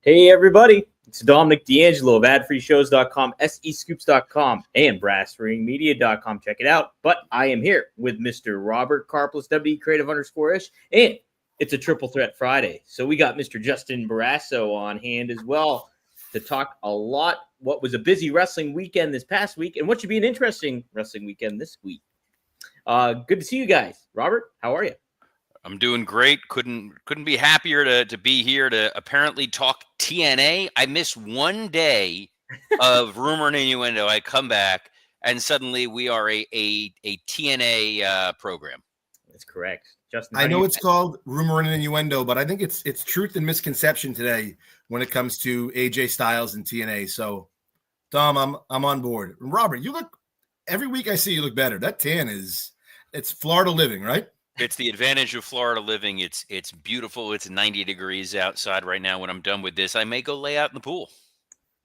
Hey, everybody. It's Dominic D'Angelo of adfreeshows.com, SEScoops.com, and brassringmedia.com. Check it out. But I am here with Mr. Robert Karplus, WE Creative _ish, and it's a Triple Threat Friday. So we got Mr. Justin Barrasso on hand as well to talk a lot what was a busy wrestling weekend this past week and what should be an interesting wrestling weekend this week. Good to see you guys. Robert, how are you? I'm doing great. Couldn't be happier to be here to apparently talk TNA. I missed one day of Rumor and Innuendo. I come back and suddenly we are a TNA program. That's correct. Justin, I know it's called Rumor and Innuendo, but I think it's truth and misconception today when it comes to AJ Styles and TNA. So, Dom, I'm on board. Robert, you look every week I see you look better. That tan it's Florida living, right? It's the advantage of Florida living. It's beautiful. It's 90 degrees outside right now. When I'm done with this, I may go lay out in the pool.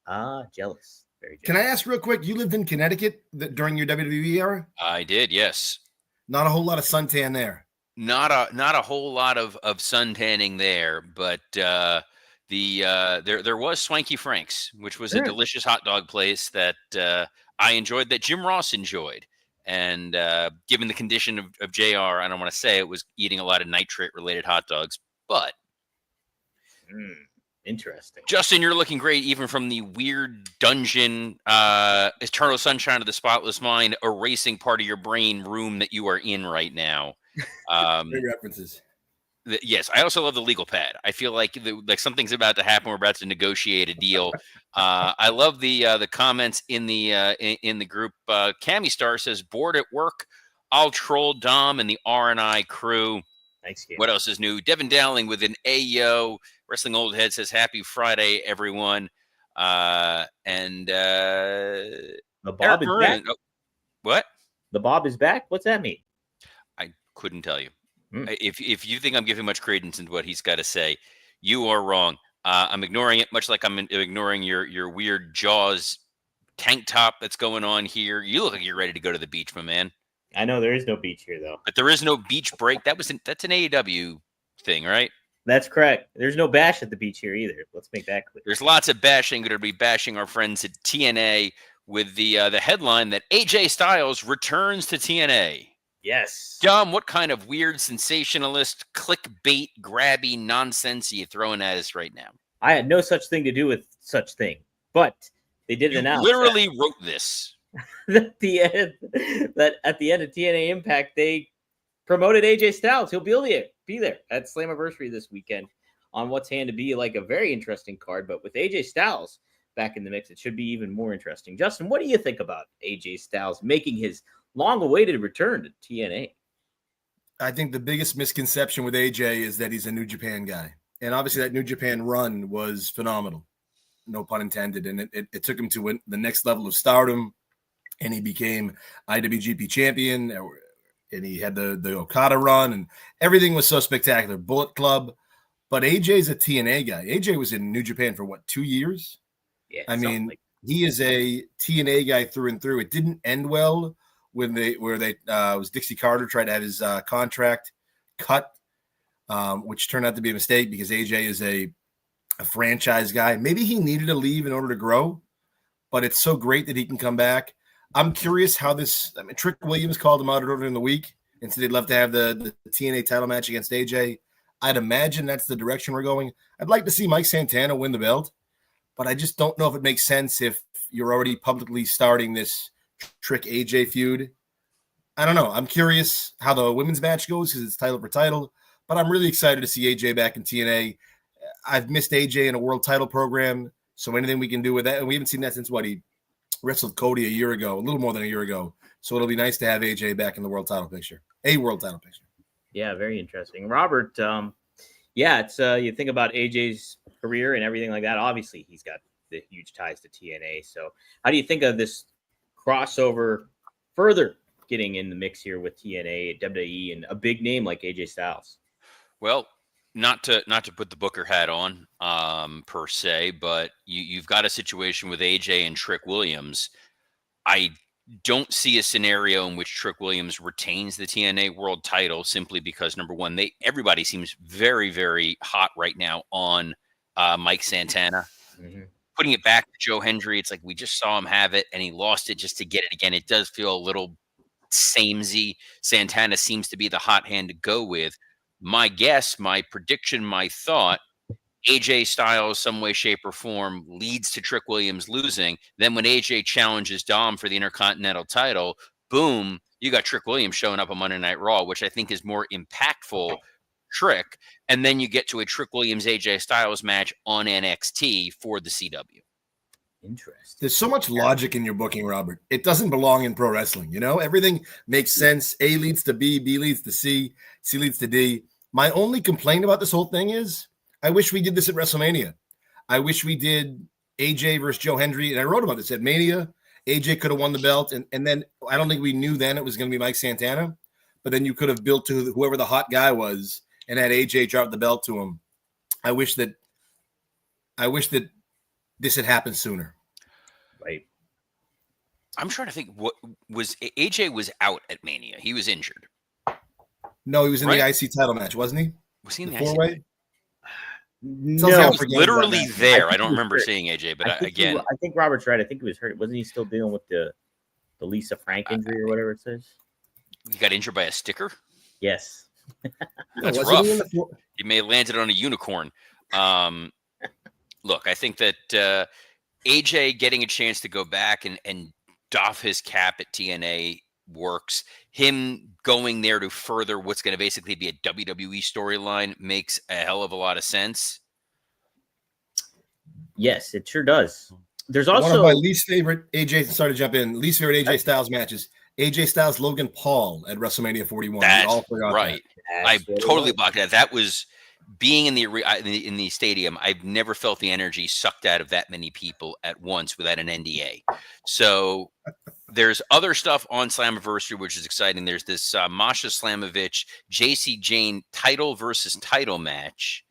Jealous. Very jealous. Can I ask real quick? You lived in Connecticut during your WWE era? I did, yes. Not a whole lot of suntan there. Not a whole lot of sun tanning there, but there was Swanky Frank's, which was a delicious hot dog place that I enjoyed, that Jim Ross enjoyed. And given the condition of JR, I don't want to say it was eating a lot of nitrate-related hot dogs, but... Interesting. Justin, you're looking great, even from the weird dungeon, Eternal Sunshine of the Spotless Mind, erasing part of your brain room that you are in right now. Big references. Yes, I also love the legal pad. I feel like something's about to happen. We're about to negotiate a deal. I love the comments in the group. Cammy Star says, "Bored at work. I'll troll Dom and the R&I crew." Thanks, Cam. What else is new? Devin Dowling with an Ayo. Wrestling Old Head says, "Happy Friday, everyone." And the Bob is back. Oh, what? The Bob is back? What's that mean? I couldn't tell you. If you think I'm giving much credence into what he's got to say, you are wrong. I'm ignoring it, much like I'm ignoring your weird Jaws tank top that's going on here. You look like you're ready to go to the beach, my man. I know there is no beach here, though. But there is no beach break. That's an AEW thing, right? That's correct. There's no bash at the beach here either. Let's make that clear. There's lots of bashing. Going to be bashing our friends at TNA with the headline that AJ Styles returns to TNA. Yes. Dom, what kind of weird, sensationalist, clickbait, grabby nonsense are you throwing at us right now? I had no such thing to do with such thing, but they did announce. Literally wrote this. that at the end of TNA Impact, they promoted AJ Styles. He'll be there at Slammiversary this weekend on what's hand to be like a very interesting card. But with AJ Styles back in the mix, it should be even more interesting. Justin, what do you think about AJ Styles making his long-awaited return to TNA? I think the biggest misconception with AJ is that he's a New Japan guy. And obviously that New Japan run was phenomenal. No pun intended. And it took him to the next level of stardom. And he became IWGP champion. And he had the Okada run. And everything was so spectacular. Bullet Club. But AJ's a TNA guy. AJ was in New Japan for, 2 years? Yeah, I mean, he is a TNA guy through and through. It didn't end well when was Dixie Carter tried to have his contract cut, which turned out to be a mistake because AJ is a franchise guy. Maybe he needed to leave in order to grow, but it's so great that he can come back. I'm curious how Trick Williams called him out earlier in the week and said they'd love to have the TNA title match against AJ. I'd imagine that's the direction we're going. I'd like to see Mike Santana win the belt, but I just don't know if it makes sense if you're already publicly starting this Trick AJ feud. I don't know. I'm curious how the women's match goes because it's title for title, but I'm really excited to see AJ back in TNA. I've missed AJ in a world title program, so anything we can do with that, and we haven't seen that since he wrestled Cody a year ago, a little more than a year ago. So it'll be nice to have AJ back in the world title picture, a world title picture. Yeah, very interesting. Robert, it's you think about AJ's career and everything like that. Obviously, he's got the huge ties to TNA. So how do you think of this crossover further getting in the mix here with TNA, WWE, and a big name like AJ Styles? Well, not to put the Booker hat on per se, but you've got a situation with AJ and Trick Williams. I don't see a scenario in which Trick Williams retains the TNA world title simply because, number one, everybody seems very, very hot right now on Mike Santana. Mm-hmm. Putting it back to Joe Hendry, it's like we just saw him have it and he lost it just to get it again. It does feel a little samey. Santana seems to be the hot hand to go with. My guess, my prediction, my thought, AJ Styles, some way, shape, or form, leads to Trick Williams losing. Then when AJ challenges Dom for the Intercontinental title, boom, you got Trick Williams showing up on Monday Night Raw, which I think is more impactful. Trick, and then you get to a Trick Williams AJ Styles match on NXT for the CW. Interesting. There's so much logic in your booking, Robert. It doesn't belong in pro wrestling. You know, everything makes sense. A leads to B, B leads to C, C leads to D. My only complaint about this whole thing is I wish we did this at WrestleMania. I wish we did AJ versus Joe Hendry. And I wrote about this at Mania. AJ could have won the belt. And then I don't think we knew then it was going to be Mike Santana. But then you could have built to whoever the hot guy was and had AJ drop the belt to him. I wish that this had happened sooner. Right. I'm trying to think what was AJ was out at Mania. He was injured. No, he was in the IC title match, wasn't he? Was he in the four-way? No, he was literally there. I don't remember seeing AJ, but again, I think Robert's right. I think he was hurt. Wasn't he still dealing with the Lisa Frank injury or whatever it says? He got injured by a sticker. Yes. That's rough. He may have landed on a unicorn. Look, I think that AJ getting a chance to go back and doff his cap at TNA works. Him going there to further what's going to basically be a WWE storyline makes a hell of a lot of sense. Yes, it sure does. There's also one of my least favorite AJ. Sorry to jump in. Least favorite AJ Styles matches. AJ Styles, Logan Paul at WrestleMania 41. That's right. I totally blocked that. That was being in the stadium. I've never felt the energy sucked out of that many people at once without an NDA. So there's other stuff on Slammiversary, which is exciting. There's this Masha Slamovich, JC Jane title versus title match.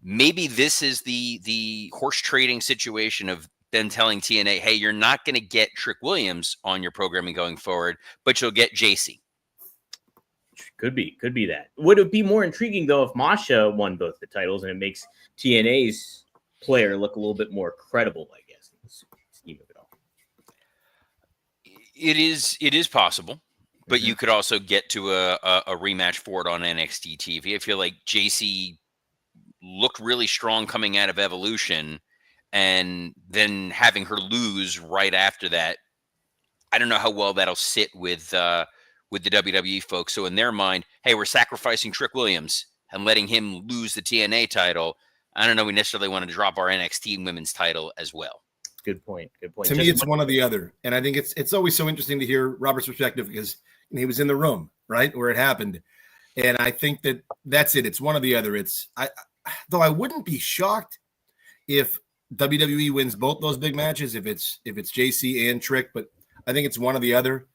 Maybe this is the horse trading situation of them telling TNA, hey, you're not going to get Trick Williams on your programming going forward, but you'll get JC. Could be that. Would it be more intriguing though if Masha won both the titles and it makes TNA's player look a little bit more credible, I guess, in the scheme of it all. It is possible, but you could also get to a rematch for it on NXT TV. I feel like JC looked really strong coming out of Evolution, and then having her lose right after that, I don't know how well that'll sit with the WWE folks. So in their mind, hey, we're sacrificing Trick Williams and letting him lose the TNA title. I don't know. We necessarily want to drop our NXT women's title as well. Good point. To me, it's one or the other. And I think it's always so interesting to hear Robert's perspective because he was in the room, right, where it happened. And I think that's it. It's one or the other. Though I wouldn't be shocked if WWE wins both those big matches, if it's JC and Trick, but I think it's one or the other.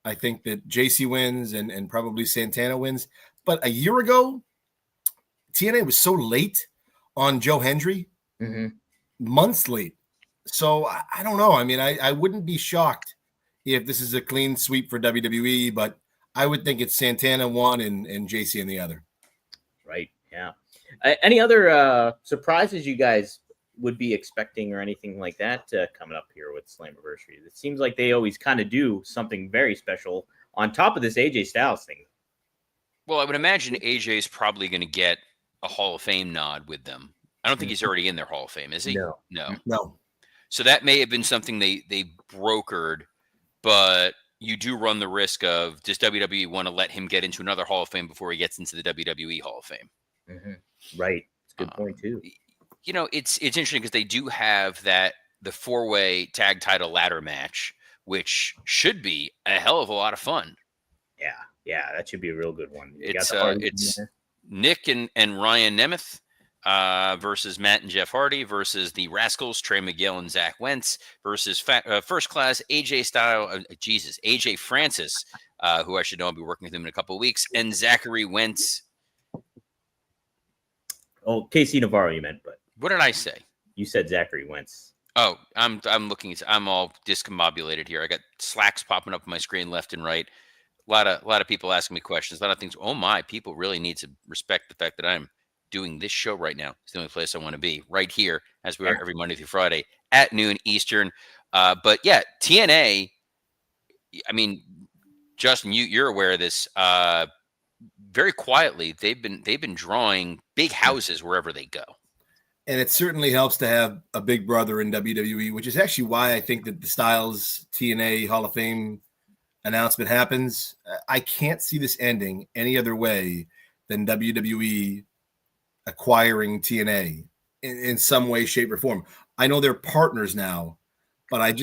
I think that JC wins and probably Santana wins. But a year ago, TNA was so late on Joe Hendry, months late. So I don't know. I mean, I wouldn't be shocked if this is a clean sweep for WWE, but I would think it's Santana one and JC in the other. Right. Yeah. Any other surprises you guys would be expecting or anything like that coming up here with Slammiversary? It seems like they always kind of do something very special on top of this AJ Styles thing. Well, I would imagine AJ is probably going to get a Hall of Fame nod with them. I don't think he's already in their Hall of Fame, is he? No. So that may have been something they brokered, but you do run the risk of, does WWE want to let him get into another Hall of Fame before he gets into the WWE Hall of Fame? Right. It's a good point too. You know, it's interesting because they do have the 4-way tag title ladder match, which should be a hell of a lot of fun. Yeah, that should be a real good one. It's Nick and Ryan Nemeth versus Matt and Jeff Hardy versus the Rascals, Trey Miguel and Zach Wentz versus First Class AJ Francis, who I should know I'll be working with him in a couple of weeks, and Zachary Wentz. Oh, Casey Navarro, you meant, but what did I say? You said Zachary Wentz. Oh, I'm looking. I'm all discombobulated here. I got slacks popping up on my screen left and right. A lot of people asking me questions. A lot of things. Oh my, people really need to respect the fact that I'm doing this show right now. It's the only place I want to be, right here, as we are every Monday through Friday at noon Eastern. But yeah, TNA, I mean, Justin, you're aware of this. Very quietly, they've been drawing big houses wherever they go. And it certainly helps to have a big brother in WWE, which is actually why I think that the Styles TNA Hall of Fame announcement happens. I can't see this ending any other way than WWE acquiring TNA in some way, shape, or form. I know they're partners now, but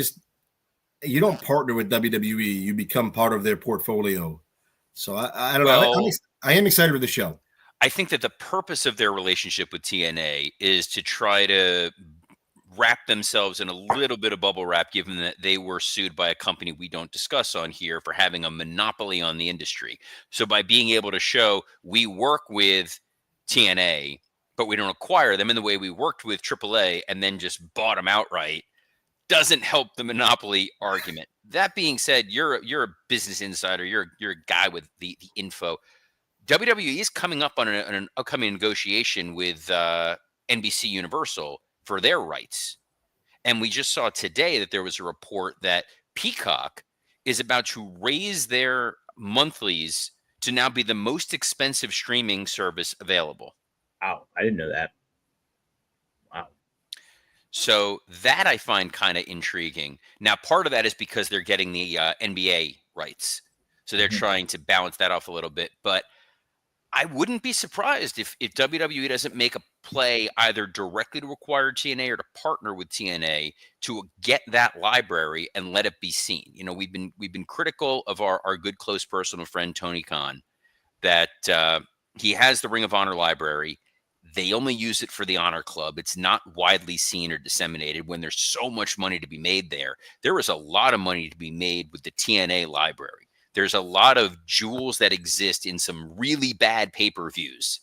you don't partner with WWE, you become part of their portfolio. So I don't know. I am excited for the show. I think that the purpose of their relationship with TNA is to try to wrap themselves in a little bit of bubble wrap, given that they were sued by a company we don't discuss on here for having a monopoly on the industry. So by being able to show we work with TNA, but we don't acquire them in the way we worked with AAA and then just bought them outright, doesn't help the monopoly argument. That being said, you're a business insider. You're a guy with the info. WWE is coming up on an upcoming negotiation with NBC Universal for their rights. And we just saw today that there was a report that Peacock is about to raise their monthlies to now be the most expensive streaming service available. Wow, I didn't know that. Wow. So that I find kind of intriguing. Now, part of that is because they're getting the NBA rights. So they're trying to balance that off a little bit. But I wouldn't be surprised if WWE doesn't make a play either directly to acquire TNA or to partner with TNA to get that library and let it be seen. You know, we've been critical of our good close personal friend Tony Khan that he has the Ring of Honor library. They only use it for the Honor Club. It's not widely seen or disseminated when there's so much money to be made there. There is a lot of money to be made with the TNA library. There's a lot of jewels that exist in some really bad pay-per-views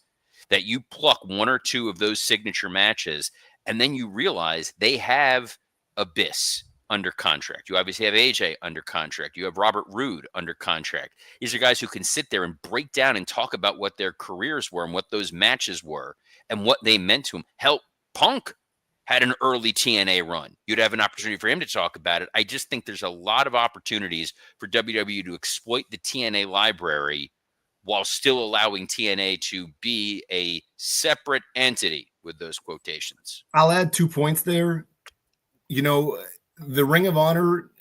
that you pluck one or two of those signature matches, and then you realize they have Abyss under contract. You obviously have AJ under contract. You have Robert Roode under contract. These are guys who can sit there and break down and talk about what their careers were and what those matches were and what they meant to them. Hell, Punk had an early TNA run. You'd have an opportunity for him to talk about it. I just think there's a lot of opportunities for WWE to exploit the TNA library while still allowing TNA to be a separate entity with those quotations. I'll add 2 points there. You know, the Ring of Honor,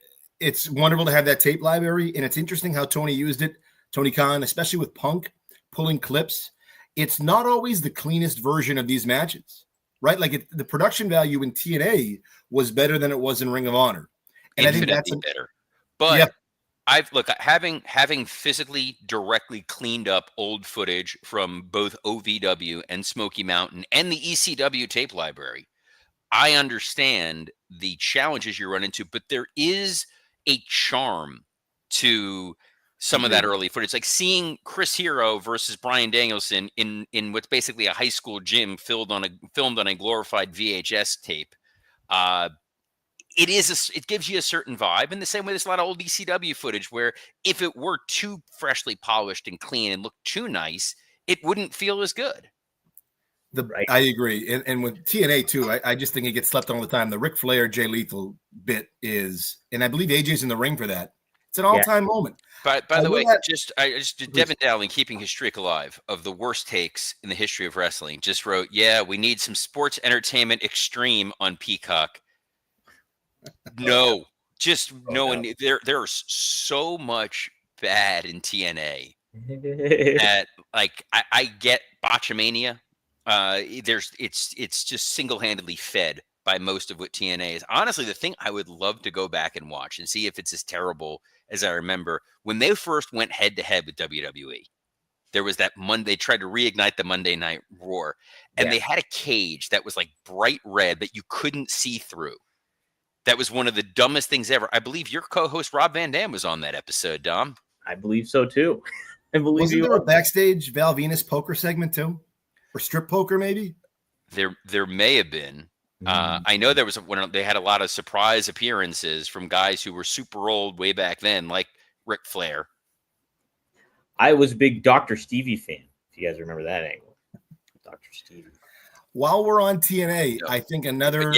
it's wonderful to have that tape library, and it's interesting how Tony used it, Tony Khan, especially with Punk, pulling clips. It's not always the cleanest version of these matches. Right, like the production value in TNA was better than it was in Ring of Honor, and Infinitely I think that's better. But yeah. I've having physically directly cleaned up old footage from both OVW and Smoky Mountain and the ECW tape library. I understand the challenges you run into, but there is a charm to some of that early footage, like seeing Chris Hero versus Bryan Danielson in what's basically a high school gym filmed on a glorified VHS tape. It gives you a certain vibe. In the same way, there's a lot of old ECW footage where if it were too freshly polished and clean and looked too nice, it wouldn't feel as good. I agree. And with TNA too, I just think it gets slept on all the time. The Ric Flair Jay Lethal bit is, and I believe AJ's in the ring for that. It's an all-time moment. By the way, Devin Dowling, keeping his streak alive of the worst takes in the history of wrestling, just wrote, "Yeah, we need some sports entertainment extreme on Peacock." No, just no. And there's so much bad in TNA that, like, I get Botchamania. It's just single-handedly fed by most of what TNA is. Honestly, the thing I would love to go back and watch and see if it's as terrible as I remember when they first went head-to-head with WWE. There was that Monday, they tried to reignite the Monday Night Roar, and they had a cage that was like bright red that you couldn't see through. That was one of the dumbest things ever. I believe your co-host Rob Van Dam was on that episode, Dom. I believe so too. Wasn't there a backstage Val Venus poker segment too? Or strip poker, maybe? There may have been. I know there was when they had a lot of surprise appearances from guys who were super old way back then, like Ric Flair. I was a big Dr. Stevie fan, if you guys remember that angle. Dr. Stevie. While we're on TNA, I think another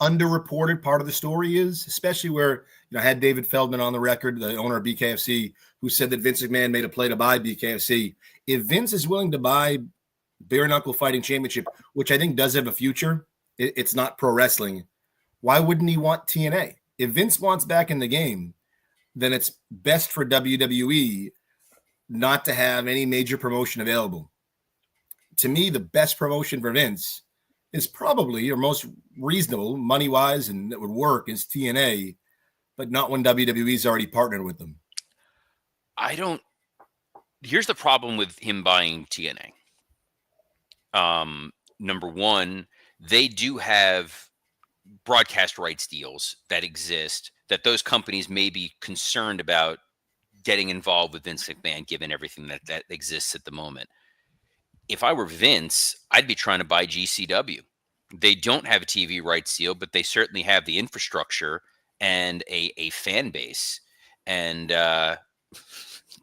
underreported part of the story is, especially where I had David Feldman on the record, the owner of BKFC, who said that Vince McMahon made a play to buy BKFC. If Vince is willing to buy Bare Knuckle Fighting Championship, which I think does have a future, it's not pro wrestling, why wouldn't he want TNA? If Vince wants back in the game, then it's best for WWE not to have any major promotion available. To me, the best promotion for Vince is probably, or most reasonable money-wise, and that would work, is TNA, but not when WWE's already partnered with them. Here's the problem with him buying TNA. Number one, they do have broadcast rights deals that exist that those companies may be concerned about getting involved with Vince McMahon, given everything that exists at the moment. If I were Vince, I'd be trying to buy GCW. They don't have a TV rights deal, but they certainly have the infrastructure and a fan base. And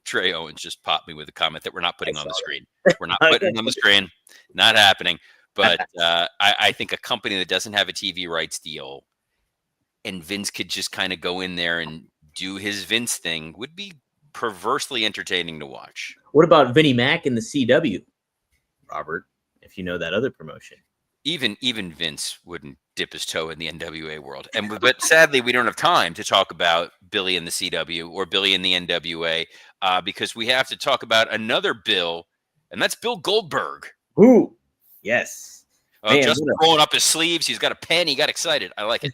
Trey Owens just popped me with a comment that we're not putting on the screen. We're not putting it on the screen. Not happening. But I think a company that doesn't have a TV rights deal and Vince could just kind of go in there and do his Vince thing would be perversely entertaining to watch. What about Vinnie Mac in the CW, Robert, if you know that other promotion? Even Vince wouldn't dip his toe in the NWA world. But sadly, we don't have time to talk about Billy in the CW or Billy in the NWA because we have to talk about another Bill, and that's Bill Goldberg. Ooh, yes. Just rolling up his sleeves. He's got a pen. He got excited. I like it.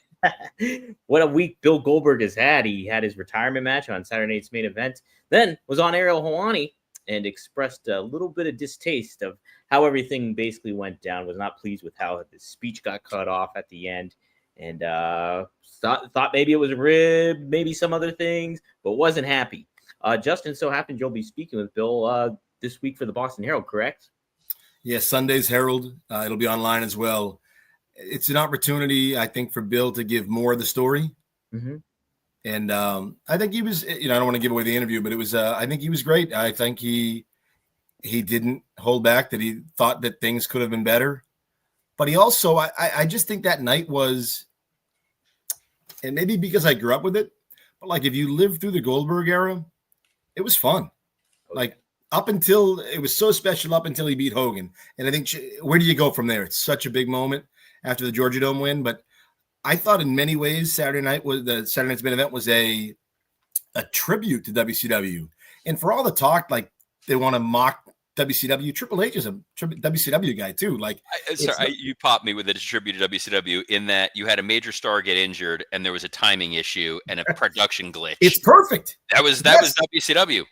What a week Bill Goldberg has had. He had his retirement match on Saturday Night's Main Event, then was on Ariel Helwani and expressed a little bit of distaste of how everything basically went down, was not pleased with how his speech got cut off at the end, and thought maybe it was a rib, maybe some other things, but wasn't happy. Justin, so happened you'll be speaking with Bill this week for the Boston Herald, correct? Yes, Sunday's Herald. It'll be online as well. It's an opportunity, I think, for Bill to give more of the story. Mm-hmm. And I think he was, I don't want to give away the interview, but it was, I think he was great. I think he didn't hold back, that he thought that things could have been better. But he also, I just think that night was, and maybe because I grew up with it, but like if you lived through the Goldberg era, it was fun. Like up until, it was so special up until he beat Hogan. And I think, where do you go from there? It's such a big moment after the Georgia Dome win. But I thought in many ways Saturday Night's Main Event was a tribute to WCW. And for all the talk, like they want to mock WCW, Triple H is a WCW guy too. Like, you popped me with a tribute to WCW in that you had a major star get injured and there was a timing issue and a production glitch. It's perfect. That was WCW.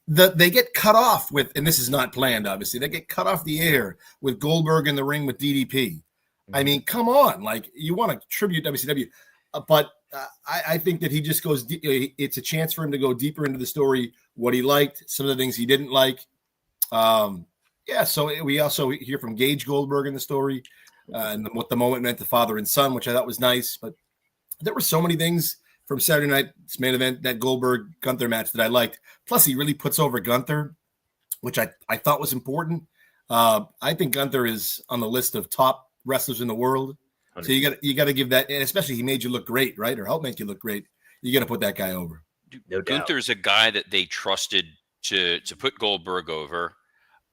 They get cut off with, and this is not planned, obviously. They get cut off the air with Goldberg in the ring with DDP. I mean, come on. Like, you want to tribute WCW. But I think that he just goes, it's a chance for him to go deeper into the story, what he liked, some of the things he didn't like. So we also hear from Gage Goldberg in the story and what the moment meant to father and son, which I thought was nice. But there were so many things from Saturday Night's Main Event, that Goldberg-Gunther match that I liked. Plus, he really puts over Gunther, which I thought was important. I think Gunther is on the list of top wrestlers in the world. 100%. So you got to give that, and especially he made you look great, right? Or help make you look great. You got to put that guy over. No doubt. Gunther's a guy that they trusted to put Goldberg over.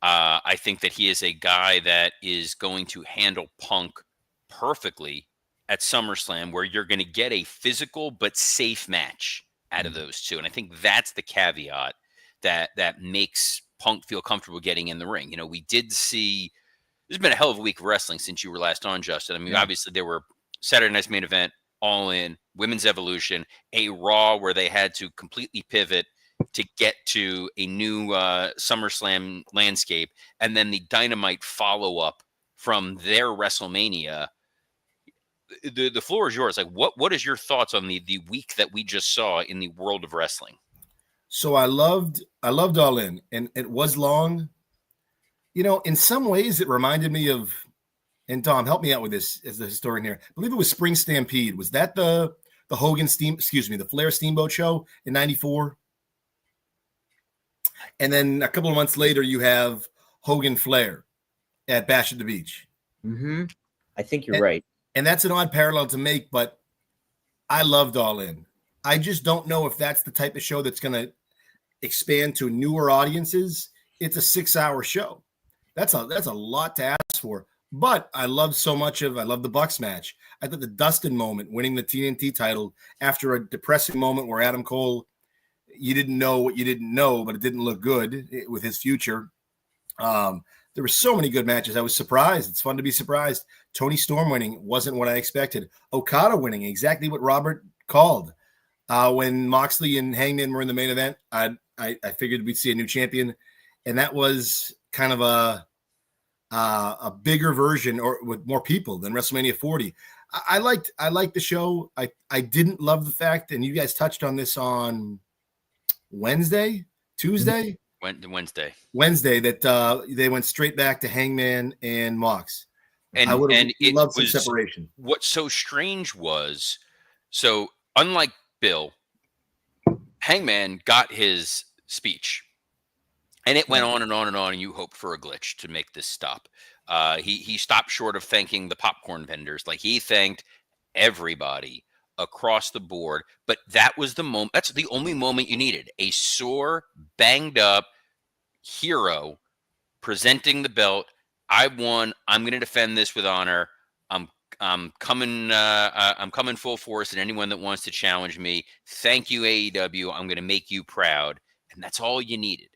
I think that he is a guy that is going to handle Punk perfectly at SummerSlam, where you're going to get a physical but safe match out of those two. And I think that's the caveat that makes Punk feel comfortable getting in the ring. You know, we did see, there's been a hell of a week of wrestling since you were last on, Justin. I mean, Obviously there were Saturday Night's Main Event, All In, Women's Evolution, a Raw where they had to completely pivot to get to a new SummerSlam landscape, and then the Dynamite follow-up from their WrestleMania. The floor is yours. Like, what is your thoughts on the week that we just saw in the world of wrestling? So I loved All In, and it was long. You know, in some ways it reminded me of, and Tom, help me out with this as the historian here. I believe it was Spring Stampede. Was that the the Flair Steamboat show in 94? And then a couple of months later, you have Hogan Flair. at Bash at the Beach. Mm-hmm. I think you're right. And that's an odd parallel to make, but I loved All In. I just don't know if that's the type of show that's going to expand to newer audiences. It's a 6-hour show. That's a lot to ask for. But I love the Bucks match. I thought the Dustin moment, winning the TNT title after a depressing moment where Adam Cole, you didn't know what you didn't know, but it didn't look good with his future. There were so many good matches. I was surprised. It's fun to be surprised. Tony Storm winning wasn't what I expected. Okada winning, exactly what Robert called. When Moxley and Hangman were in the main event, I figured we'd see a new champion, and that was kind of a bigger version or with more people than WrestleMania 40. I liked the show. I didn't love the fact, and you guys touched on this on Tuesday, Wednesday that they went straight back to Hangman and Mox. And I would have loved some was, separation. What's so strange was, so unlike Bill, Hangman got his speech, and it went on and on and on, and you hoped for a glitch to make this stop. He stopped short of thanking the popcorn vendors. Like, he thanked everybody across the board, but that was the moment. That's the only moment you needed. A sore, banged up hero presenting the belt. I won. I'm going to defend this with honor. I'm coming full force at anyone that wants to challenge me. Thank you, AEW. I'm going to make you proud. And that's all you needed.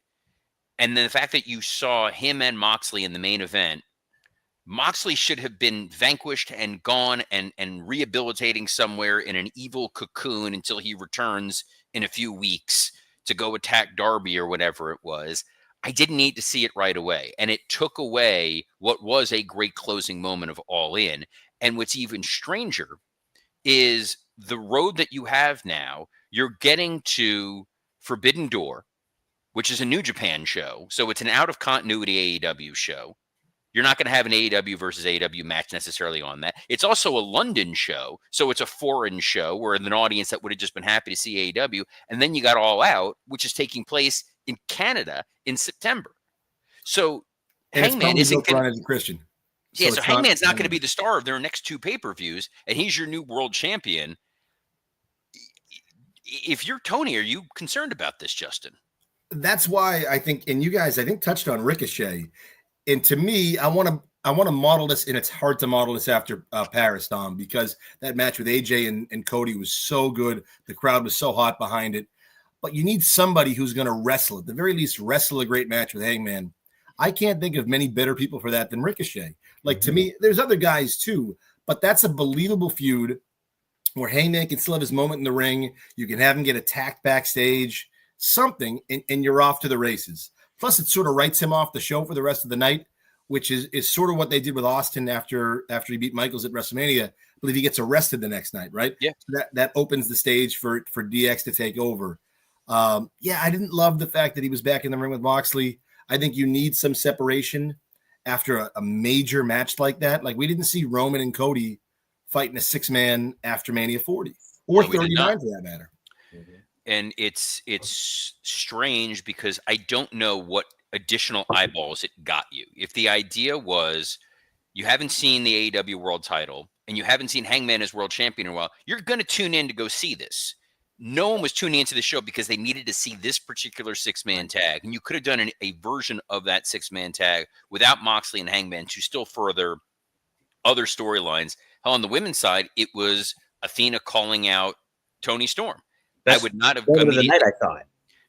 And then the fact that you saw him and Moxley in the main event, Moxley should have been vanquished and gone and rehabilitating somewhere in an evil cocoon until he returns in a few weeks to go attack Darby or whatever it was. I didn't need to see it right away. And it took away what was a great closing moment of All In. And what's even stranger is the road that you have now. You're getting to Forbidden Door, which is a New Japan show. So it's an out of continuity AEW show. You're not going to have an AEW versus AEW match necessarily on that. It's also a London show. So it's a foreign show where an audience that would have just been happy to see AEW. And then you got All Out, which is taking place in Canada in September. So and Hangman isn't going to be Christian. So Hangman's not going to be the star of their next 2 pay-per-views, and he's your new world champion. If you're Tony, are you concerned about this, Justin? That's why I think, and you guys, I think, touched on Ricochet. And to me, I want to model this, and it's hard to model this after Paris, Dom, because that match with AJ and Cody was so good. The crowd was so hot behind it. But you need somebody who's going to wrestle, at the very least, wrestle a great match with Hangman. I can't think of many better people for that than Ricochet. Like, to me, there's other guys too, but that's a believable feud where Hangman can still have his moment in the ring. You can have him get attacked backstage, something, and you're off to the races. Plus, it sort of writes him off the show for the rest of the night, which is sort of what they did with Austin after he beat Michaels at WrestleMania. I believe he gets arrested the next night, right? Yeah. So that opens the stage for DX to take over. I didn't love the fact that he was back in the ring with Moxley. I think you need some separation after a major match like that. Like, we didn't see Roman and Cody fighting a 6-man after Mania 40 or 39 for that matter. And it's strange because I don't know what additional eyeballs it got you. If the idea was you haven't seen the AEW world title and you haven't seen Hangman as world champion in a while, you're going to tune in to go see this. No one was tuning into the show because they needed to see this particular 6-man tag. And you could have done a version of that 6-man tag without Moxley and Hangman to still further other storylines. Hell, on the women's side, it was Athena calling out Tony Storm. I would not have gone the night, I thought.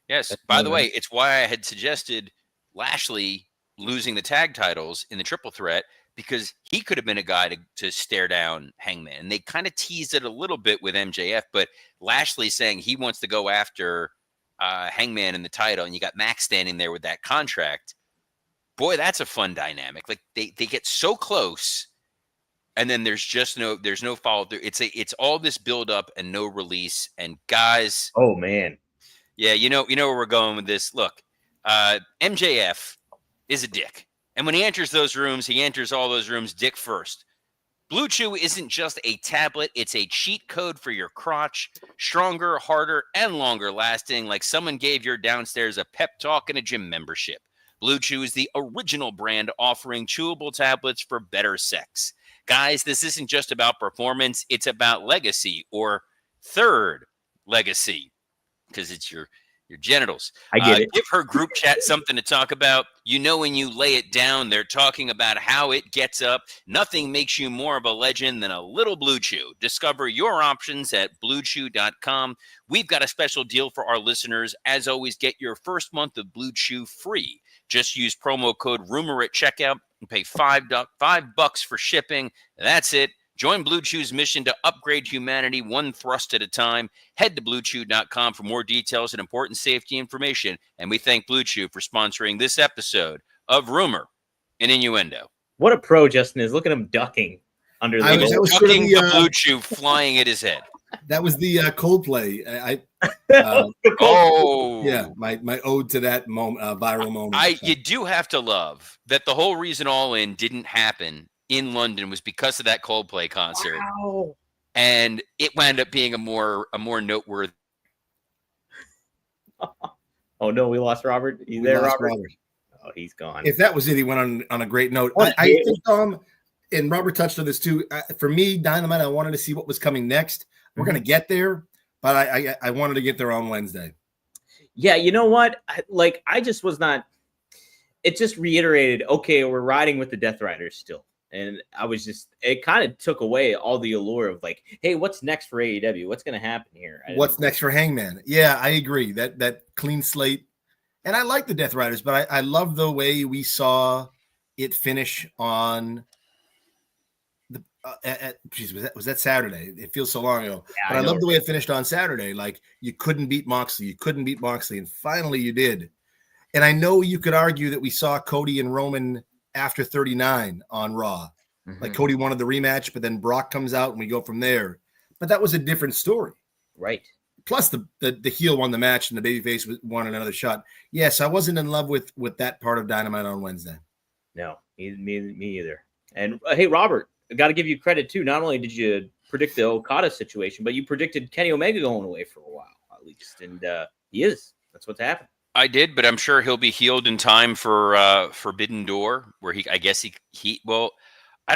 Yes. That's by the way, it's why I had suggested Lashley losing the tag titles in the triple threat, because he could have been a guy to stare down Hangman. And they kind of teased it a little bit with MJF, but Lashley saying he wants to go after Hangman in the title, and you got Max standing there with that contract. Boy, that's a fun dynamic. Like, they get so close, and then there's no follow through. It's all this build up and no release. And guys, oh man, yeah, you know where we're going with this. Look, MJF is a dick. And when he enters those rooms, he enters all those rooms dick first. Blue Chew isn't just a tablet. It's a cheat code for your crotch. Stronger, harder, and longer lasting, like someone gave your downstairs a pep talk and a gym membership. Blue Chew is the original brand offering chewable tablets for better sex. Guys, this isn't just about performance, it's about legacy, or third legacy, because it's your genitals. I get it. Give her group chat something to talk about. You know, when you lay it down, they're talking about how it gets up. Nothing makes you more of a legend than a little Blue Chew. Discover your options at bluechew.com. We've got a special deal for our listeners. As always, get your first month of Blue Chew free. Just use promo code RUMOR at checkout and pay $5 for shipping. That's it. Join Blue Chew's mission to upgrade humanity one thrust at a time. Head to bluechew.com for more details and important safety information. And we thank Blue Chew for sponsoring this episode of Rumor and Innuendo. What a pro Justin is. Look at him ducking under the Ducking the Blue Chew flying at his head. That was the Coldplay. Yeah, my ode to that moment, viral moment. You do have to love that the whole reason All In didn't happen in London was because of that Coldplay concert. Wow. And it wound up being a more noteworthy. Oh no, we lost Robert. You there, Robert? Oh, he's gone. If that was it, he went on a great note. I think and Robert touched on this too. For me, Dynamite, I wanted to see what was coming next. We're going to get there, but I wanted to get there on Wednesday. Yeah, you know what? I just was not. It just reiterated, okay, we're riding with the Death Riders still. And I was it kind of took away all the allure of like, hey, what's next for AEW? What's going to happen here? What's next for Hangman? Yeah, I agree. That clean slate. And I like the Death Riders, but I love the way we saw it finish on the was that Saturday? It feels so long ago. Yeah, but I love the way it finished on Saturday. Like, you couldn't beat Moxley. And finally you did. And I know you could argue that we saw Cody and Roman after 39 on Raw. Mm-hmm. Like, Cody wanted the rematch, but then Brock comes out and we go from there. But that was a different story. Right. Plus the heel won the match and the babyface won another shot. Yes, I wasn't in love with that part of Dynamite on Wednesday. No, me either. And hey, Robert, I got to give you credit too. Not only did you predict the Okada situation, but you predicted Kenny Omega going away for a while, at least. And he is. That's what's happened. I did, but I'm sure he'll be healed in time for Forbidden Door, where I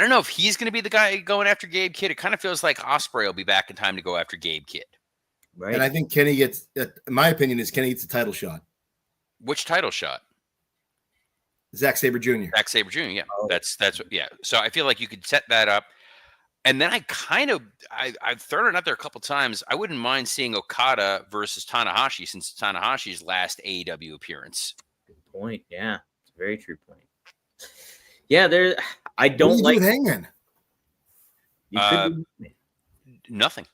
don't know if he's going to be the guy going after Gabe Kidd. It kind of feels like Ospreay will be back in time to go after Gabe Kidd. Right. And I think Kenny gets, my opinion is Kenny gets a title shot. Which title shot? Zack Sabre Jr. Zack Sabre Jr. Yeah, that's yeah. So I feel like you could set that up. And then I've thrown it out there a couple times. I wouldn't mind seeing Okada versus Tanahashi since Tanahashi's last AEW appearance. Good point. Yeah, it's a very true point. Yeah, I don't what do you like do with Hangman. Nothing.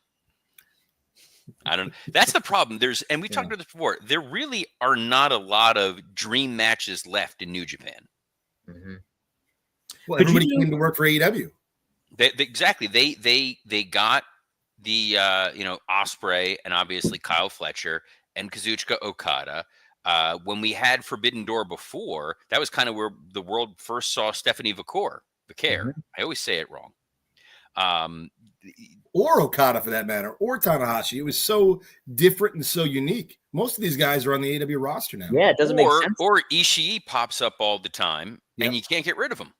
I don't. That's the problem. And we talked about this before. There really are not a lot of dream matches left in New Japan. Mm-hmm. Well, everybody came to work for AEW. Exactly. They got the Ospreay and obviously Kyle Fletcher and Kazuchika Okada. When we had Forbidden Door before, that was kind of where the world first saw Stephanie Vaquer. Mm-hmm. I always say it wrong. Or Okada for that matter, or Tanahashi. It was so different and so unique. Most of these guys are on the AEW roster now. Yeah, it doesn't make sense. Or Ishii pops up all the time, and you can't get rid of him.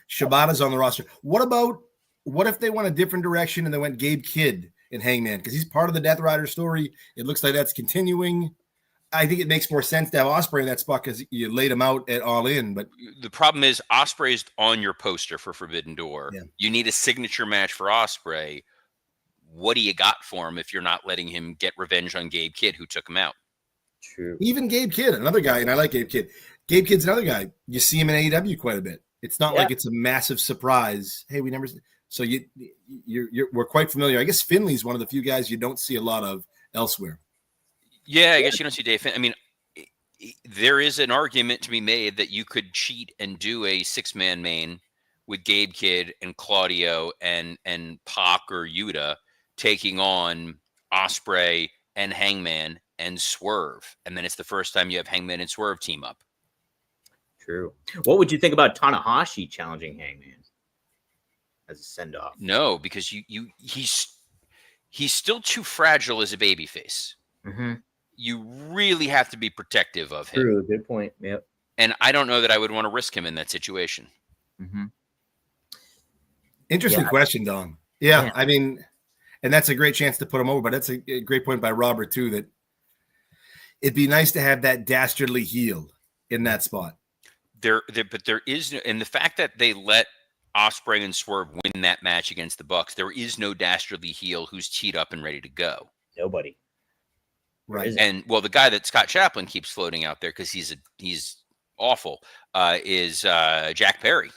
Shibata's on the roster. What if they went a different direction and they went Gabe Kidd and Hangman? Because he's part of the Death Rider story. It looks like that's continuing. I think it makes more sense to have Ospreay in that spot because you laid him out at All In. But the problem is Ospreay's on your poster for Forbidden Door. Yeah. You need a signature match for Ospreay. What do you got for him if you're not letting him get revenge on Gabe Kidd, who took him out? True. Even Gabe Kidd, another guy, and I like Gabe Kidd. Gabe Kidd's another guy. You see him in AEW quite a bit. It's not like it's a massive surprise. Hey, we never. So we're quite familiar. I guess Finley's one of the few guys you don't see a lot of elsewhere. Yeah, I guess you don't see Dave. I mean, there is an argument to be made that you could cheat and do a 6-man main with Gabe Kidd and Claudio and Pac or Yuta taking on Ospreay and Hangman and Swerve, and then it's the first time you have Hangman and Swerve team up. True. What would you think about Tanahashi challenging Hangman as a send-off? No, because he's still too fragile as a babyface. Mm-hmm. You really have to be protective of him. True. Good point. Yep. And I don't know that I would want to risk him in that situation. Mm-hmm. Interesting question, Dom. Yeah, Yeah. I mean, and that's a great chance to put him over, but that's a great point by Robert, too, that it'd be nice to have that dastardly heel in that spot. But there is no, and the fact that they let Ospreay and Swerve win that match against the Bucks, there is no dastardly heel who's teed up and ready to go. Nobody. Right. And well, the guy that Scott Chaplin keeps floating out there because he's awful is Jack Perry.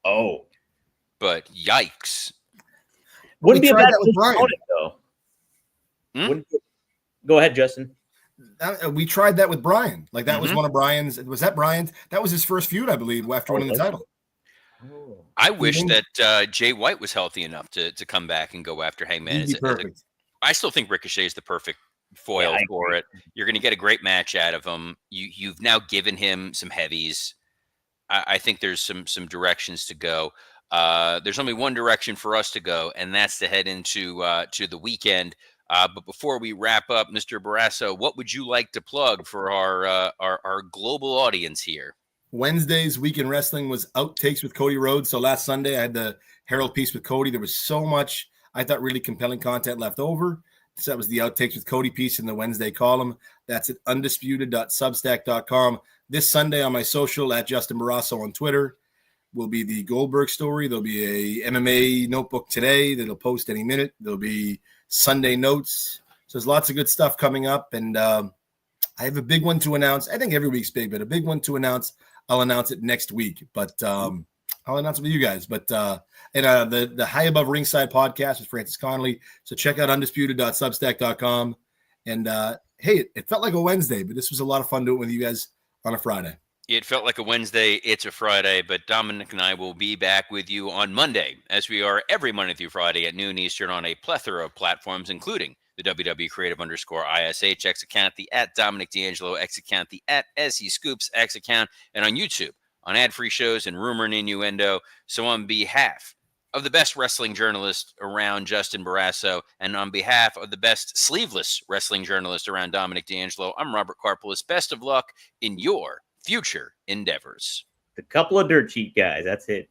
Oh, but yikes! Wouldn't be a tried bad that with Brian. opponent, though. Go ahead, Justin. We tried that with Brian. Like that was one of Brian's. Was that Brian's? That was his first feud, I believe, after winning the title. I wish that Jay White was healthy enough to come back and go after Hangman. Perfect. I still think Ricochet is the perfect foil for it. You're going to get a great match out of him. You've now given him some heavies. I think there's some directions to go. There's only one direction for us to go, and that's to head into to the weekend. But before we wrap up, Mr. Barrasso, what would you like to plug for our global audience here? Wednesday's Weekend Wrestling was Outtakes with Cody Rhodes. So last Sunday, I had the Herald piece with Cody. There was so much, I thought, really compelling content left over. So that was the Outtakes with Cody piece in the Wednesday column. That's at undisputed.substack.com. This Sunday on my social, at Justin Barrasso on Twitter, will be the Goldberg story. There'll be a MMA notebook today that'll post any minute. There'll be Sunday notes. So there's lots of good stuff coming up. And I have a big one to announce. I think every week's big, but a big one to announce. I'll announce it next week, but I'll announce it with you guys. But the High Above Ringside podcast with Francis Connolly. So check out undisputed.substack.com. And hey, it felt like a Wednesday, but this was a lot of fun doing it with you guys on a Friday. It felt like a Wednesday. It's a Friday, but Dominic and I will be back with you on Monday, as we are every Monday through Friday at noon Eastern on a plethora of platforms, including the WW Creative_ISH X account, the at Dominic D'Angelo X account, the at SE Scoops X account, and on YouTube on ad-free shows and Rumor and Innuendo. So on behalf of the best wrestling journalist around, Justin Barrasso, and on behalf of the best sleeveless wrestling journalist around, Dominic D'Angelo, I'm Robert Karpolis. Best of luck in your future endeavors. A couple of dirt sheet guys. That's it.